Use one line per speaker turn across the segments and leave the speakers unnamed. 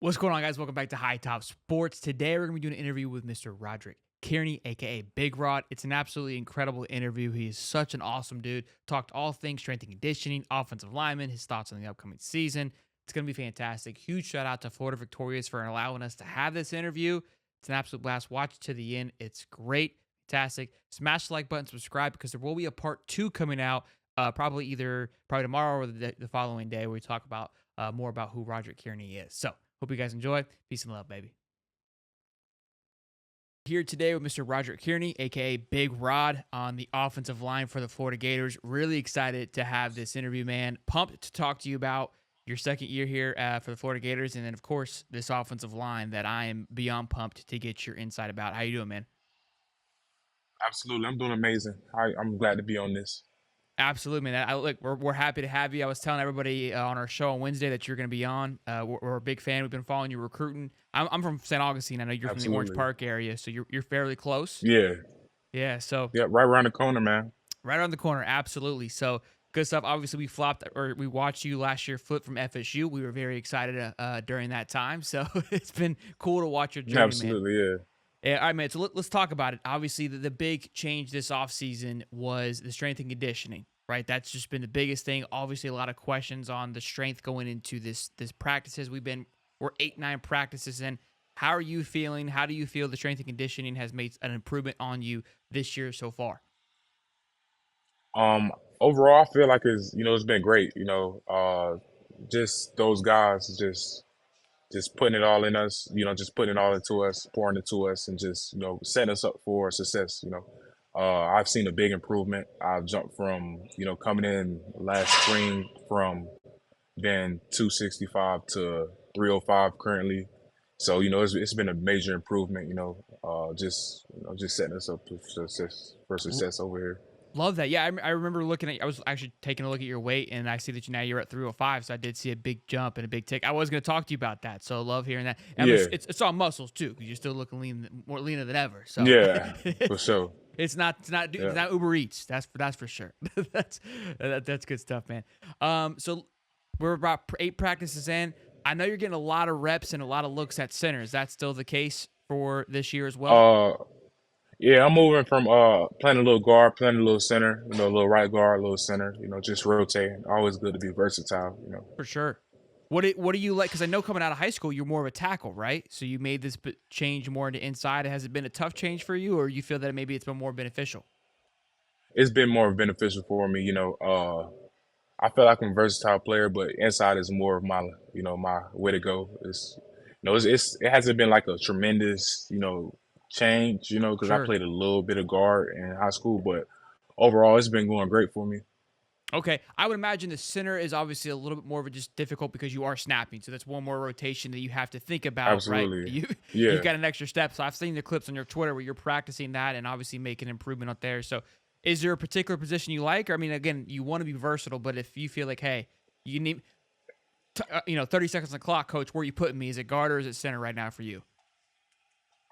What's going on, guys? Welcome back to Hightop Sports. Today, we're going to be doing an interview with Mr. Roderick Kearney, a.k.a. Big Rod. It's an absolutely incredible interview. He is such an awesome dude. Talked all things strength and conditioning, offensive lineman, his thoughts on the upcoming season. It's going to be fantastic. Huge shout out to Florida Victorious for allowing us to have this interview. It's an absolute blast. Watch it to the end. It's great. Fantastic. Smash the like button, subscribe, because there will be a part 2 coming out probably tomorrow or the following day, where we talk about more about who Roderick Kearney is. So, hope you guys enjoy. Peace and love, baby. Here today with Mr. Roderick Kearney, aka Big Rod, on the offensive line for the Florida Gators. Really excited to have this interview, man. Pumped to talk to you about your second year here for the Florida Gators, and then, of course, this offensive line that I am beyond pumped to get your insight about. How you doing, man?
Absolutely. I'm doing amazing. I'm glad to be on this.
Absolutely, man. Look, we're happy to have you. I was telling everybody on our show on Wednesday that you're going to be on. We're a big fan. We've been following you recruiting. I'm from St. Augustine. I know you're from the Orange
Absolutely.
Park area, so you're fairly close.
Yeah.
Yeah, so
Yeah. Right around the corner, man.
right around the corner, absolutely. So good stuff. Obviously, we watched you last year flip from FSU. We were very excited during that time. So it's been cool to watch your journey, man.
Absolutely. Yeah.
Yeah, all right, man. So let's talk about it. Obviously, the big change this offseason was the strength and conditioning, right? That's just been the biggest thing. Obviously, a lot of questions on the strength going into this practices. We're 8-9 practices in. How are you feeling? How do you feel the strength and conditioning has made an improvement on you this year so far?
Overall, I feel like it's been great. Just those guys just putting it all in us. Just putting it all into us, pouring it to us, and just setting us up for success. I've seen a big improvement. I've jumped from coming in last spring from being 265 to 305 currently. So it's been a major improvement. Just setting us up for success over here.
Love that. Yeah, I remember I was actually taking a look at your weight, and I see that you're at 305. So I did see a big jump and a big tick. I was going to talk to you about that. So love hearing that. I mean,
Yeah,
it's all muscles too, because you're still looking more leaner than ever. So
yeah, for sure.
it's
Yeah.
not Uber Eats. That's for sure. That's good stuff, man. So we're about 8 practices in. I know you're getting a lot of reps and a lot of looks at center. Is that still the case for this year as well?
Uh, yeah, I'm moving from playing a little guard, playing a little center, a little right guard, a little center. Just rotating. Always good to be versatile.
For sure. What do you like? Because I know coming out of high school, you're more of a tackle, right? So you made this change more into inside. Has it been a tough change for you, or you feel that maybe it's been more beneficial?
It's been more beneficial for me. I feel like I'm a versatile player, but inside is more of my way to go. It hasn't been like a tremendous, change, because I
Sure.
played a little bit of guard in high school, but overall it's been going great for me.
Okay, I would imagine the center is obviously a little bit more of a just difficult because you are snapping, so that's one more rotation that you have to think about, right?
Absolutely.
You've
Yeah.
got an extra step. So I've seen the clips on your Twitter where you're practicing that and obviously making improvement up there. So is there a particular position you like? Or, I mean, again, you want to be versatile, but if you feel like, hey, you need 30 seconds on the clock, coach, where are you putting me? Is it guard or is it center right now for you?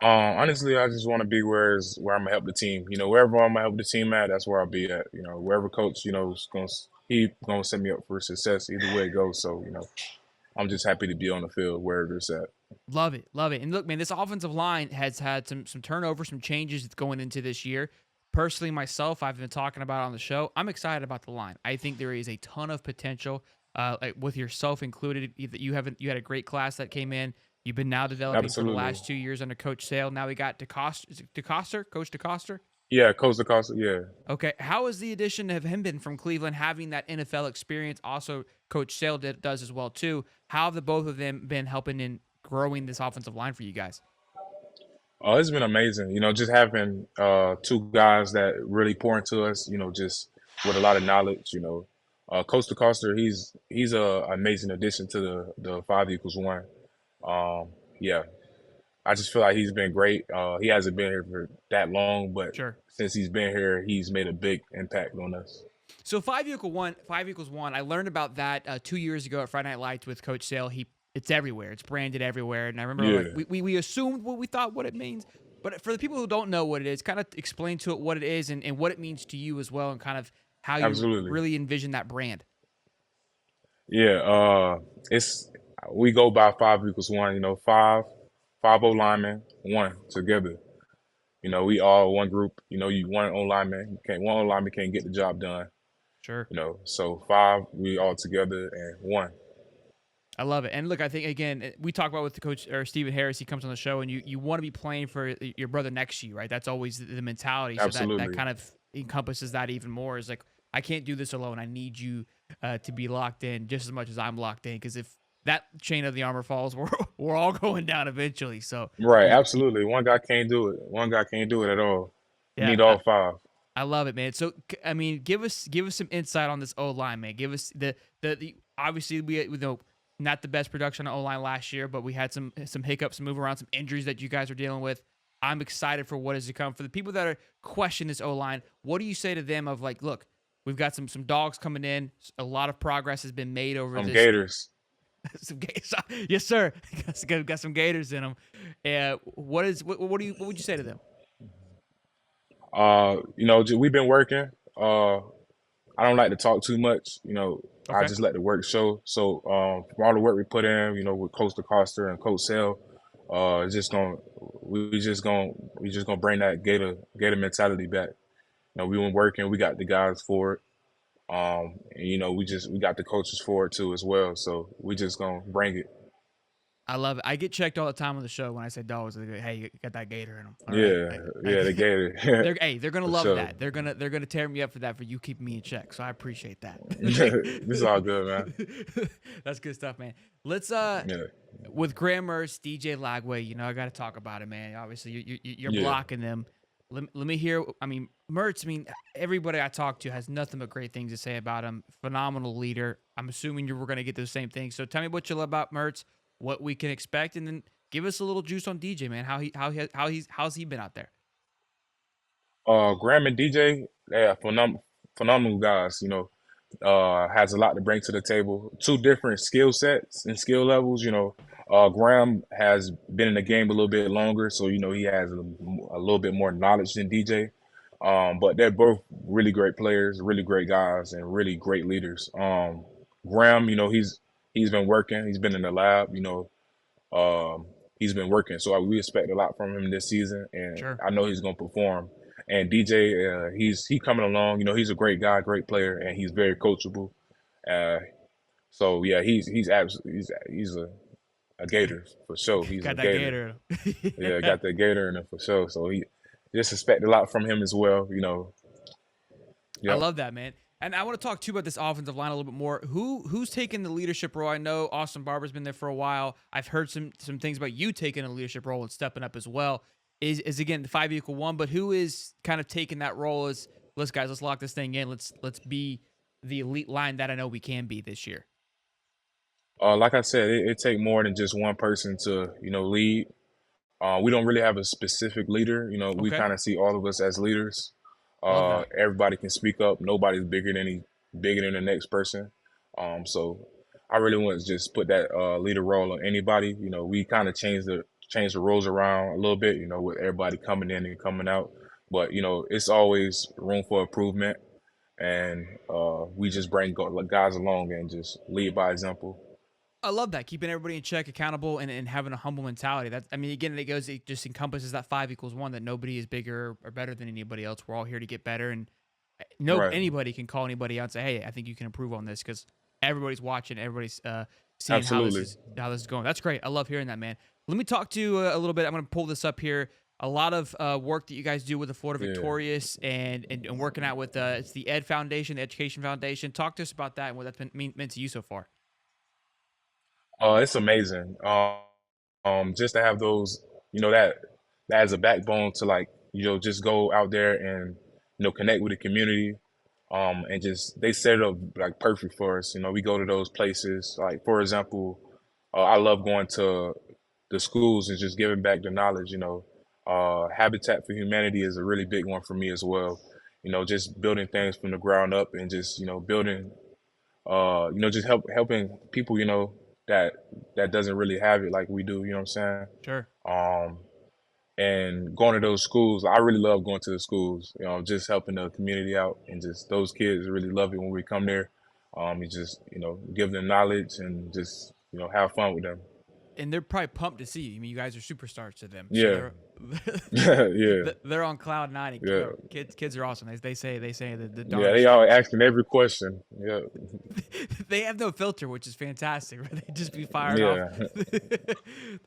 Honestly, I just want to be where I'm gonna help the team. Wherever I'm gonna help the team at, that's where I'll be at. Wherever coach, he gonna set me up for success either way it goes. So, I'm just happy to be on the field wherever it's at.
Love it, love it. And look, man, this offensive line has had some turnover, some changes going into this year. Personally, myself, I've been talking about it on the show. I'm excited about the line. I think there is a ton of potential, like with yourself included. You had a great class that came in. You've been now developing for the
Absolutely.
last 2 years under Coach Sale. Now we got DeCoster. Is it DeCoster? Coach DeCoster?
Yeah, coast to coast. Yeah.
Okay. How has the addition of him been from Cleveland, having that NFL experience? Also, Coach Sale does as well too. How have the both of them been helping in growing this offensive line for you guys?
Oh, it's been amazing. Just having two guys that really pour into us. Just with a lot of knowledge. Coast to Coaster, he's a amazing addition to the 5 equals 1. Yeah, I just feel like he's been great. He hasn't been here for that long, but
Sure.
since he's been here, he's made a big impact on us.
So 5 equals 1, 5 equals 1. I learned about that 2 years ago at Friday Night Lights with Coach Sale. It's everywhere. It's branded everywhere. And I remember like
Yeah,
we assumed what we thought what it means. But for the people who don't know what it is, kind of explain to it what it is and what it means to you as well, and kind of how you
absolutely.
really envision that brand.
Yeah, it's We go by 5 equals 1. You know, five O linemen, one together. You know, we all one group. You know, you one O lineman can't one O lineman can't get the job done.
Sure.
You know, so five we all together and one.
I love it. And look, I think again, we talk about with the coach or Stephen Harris. He comes on the show, and you want to be playing for your brother next to you, right? That's always the mentality. So that
Absolutely.
kind of encompasses that even more. Is like, I can't do this alone. I need you to be locked in just as much as I'm locked in. Because if that chain of the armor falls, we're all going down eventually. So
Right, absolutely. One guy can't do it. One guy can't do it at all. You
yeah,
need all five.
I love it, man. So I mean, give us some insight on this O line, man. Give us the obviously we know not the best production on O line last year, but we had some hiccups, some move around, some injuries that you guys are dealing with. I'm excited for what is to come. For the people that are questioning this O line, what do you say to them? Of like, look, we've got some dogs coming in. A lot of progress has been made over
Some
this.
Gators.
Some gators, yes, sir. got some gators in them. What would you say to them?
You know, we've been working. I don't like to talk too much. You know, I
Okay.
just let the work show. So from all the work we put in, you know, with Coach DeCosta and Coach Sale, it's just gonna we just gonna bring that Gator mentality back. You know, we been working. We got the guys for it. And, you know, we got the coaches for it too as well. So we just gonna bring it.
I love it. I get checked all the time on the show when I say dogs. They go, "Hey, you got that gator in them." All right.
Yeah, yeah, the Gator
They're gonna
for
love
sure.
that. They're gonna tear me up for that for you keeping me in check. So I appreciate that.
This is all good, man.
That's good stuff, man. Let's
Yeah,
with Graham Mertz, DJ Lagway. You know, I got to talk about it, man. Obviously, you're
yeah.
blocking them. Let me hear. I mean, Mertz. I mean, everybody I talk to has nothing but great things to say about him. Phenomenal leader. I'm assuming you were going to get the same thing. So tell me what you love about Mertz, what we can expect, and then give us a little juice on DJ, man. How's he been out there?
Graham and DJ, yeah, phenomenal guys. You know, has a lot to bring to the table. Two different skill sets and skill levels. You know, Graham has been in the game a little bit longer, so you know he has a little bit more knowledge than DJ. But they're both really great players, really great guys, and really great leaders. Graham, you know, he's been working. He's been in the lab. You know, he's been working, so we expect a lot from him this season, and
Sure.
I know he's going to perform. And DJ, he coming along. You know, he's a great guy, great player, and he's very coachable. Uh, so yeah, he's absolutely he's a Gator for sure. He's a
Got that
Gator.
gator.
Yeah, got that Gator in him for sure. So he just expect a lot from him as well. You know,
I
yep.
love that, man. And I want to talk too about this offensive line a little bit more. Who's taking the leadership role? I know Austin Barber's been there for a while. I've heard some things about you taking a leadership role and stepping up as well. Is again the 5 equal 1, but who is kind of taking that role as let's lock this thing in. Let's be the elite line that I know we can be this year.
Like I said, it take more than just one person to lead. We don't really have a specific leader. You know, we
Okay.
kind of see all of us as leaders.
Love that.
Everybody can speak up. Nobody's bigger than the next person. So I really want to just put that leader role on anybody. You know, we kind of change the roles around a little bit. You know, with everybody coming in and coming out. But you know, it's always room for improvement, and we just bring guys along and just lead by example.
I love that. Keeping everybody in check, accountable, and having a humble mentality. That I mean, again, it just encompasses that 5 equals 1, that nobody is bigger or better than anybody else. We're all here to get better, and no
Right.
anybody can call anybody out and say, "Hey, I think you can improve on this," because everybody's watching, everybody's seeing
Absolutely.
how this is going. That's great. I love hearing that, man. Let me talk to a little bit. I'm going to pull this up here. A lot of work that you guys do with the Florida
Yeah.
Victorious and working out with it's the Ed Foundation, the Education Foundation. Talk to us about that and what that's meant to you so far.
It's amazing. Just to have those, that as a backbone to just go out there and connect with the community. And just they set it up like perfect for us. You know, we go to those places. Like for example, I love going to the schools and just giving back the knowledge. You know, Habitat for Humanity is a really big one for me as well. You know, just building things from the ground up and just building just helping people, that doesn't really have it like we do, you know what I'm saying?
Sure.
Um, and going to those schools, I really love going to the schools, just helping the community out and just those kids really love it when we come there. You just, give them knowledge and just have fun with them.
And they're probably pumped to see you. I mean, you guys are superstars to them, so
Yeah,
they're
yeah,
they're on cloud nine. And,
yeah,
kids are awesome. They say the
yeah.
darndest
They all
things.
asking every question. Yeah,
They have no filter, which is fantastic. Right? They just be fired off.
yeah.